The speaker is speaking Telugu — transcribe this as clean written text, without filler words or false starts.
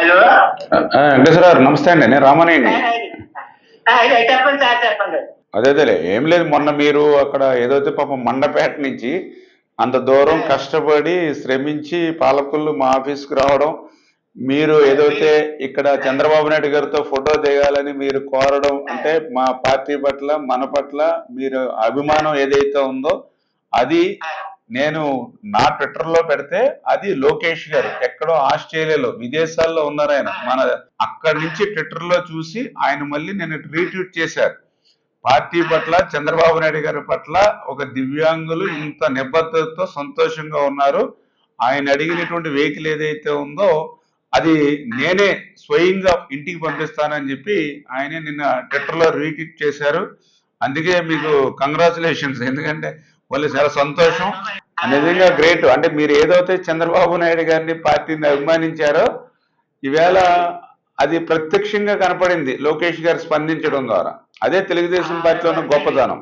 హలో. వెంకటేశ్వర గారు నమస్తే అండి, నేను రామని అండి. చెప్పండి సార్, చెప్పండి. అదేలే ఏం లేదు, మొన్న మీరు అక్కడ ఏదైతే పాపం మండపేట నుంచి అంత దూరం కష్టపడి శ్రమించి పాలకొల్లు మా ఆఫీస్కి రావడం, మీరు ఏదైతే ఇక్కడ చంద్రబాబు నాయుడు గారితో ఫోటో దిగాలని మీరు కోరడం, అంటే మా పార్టీ పట్ల మన పట్ల మీరు అభిమానం ఏదైతే ఉందో అది నేను నా ట్విట్టర్లో పెడితే అది లోకేష్ గారు ఎక్కడో ఆస్ట్రేలియాలో విదేశాల్లో ఉన్నారు ఆయన, మన అక్కడి నుంచి ట్విట్టర్లో చూసి ఆయన మళ్ళీ నేను రీట్వీట్ చేశారు. పార్టీ పట్ల చంద్రబాబు నాయుడు గారి పట్ల ఒక దివ్యాంగులు ఇంత నిబద్ధతతో సంతోషంగా ఉన్నారు, ఆయన అడిగినటువంటి వెహికల్ ఏదైతే ఉందో అది నేనే స్వయంగా ఇంటికి పంపిస్తానని చెప్పి ఆయనే నిన్న ట్విట్టర్లో రీట్వీట్ చేశారు. అందుకే మీకు కంగ్రాచులేషన్స్, ఎందుకంటే వాళ్ళు చాలా సంతోషం, నిజంగా గ్రేట్. అంటే మీరు ఏదైతే చంద్రబాబు నాయుడు గారిని పార్టీని అభిమానించారో ఈవేళ అది ప్రత్యక్షంగా కనపడింది లోకేష్ గారు స్పందించడం ద్వారా. అదే తెలుగుదేశం పార్టీలో ఉన్న గొప్పదనం.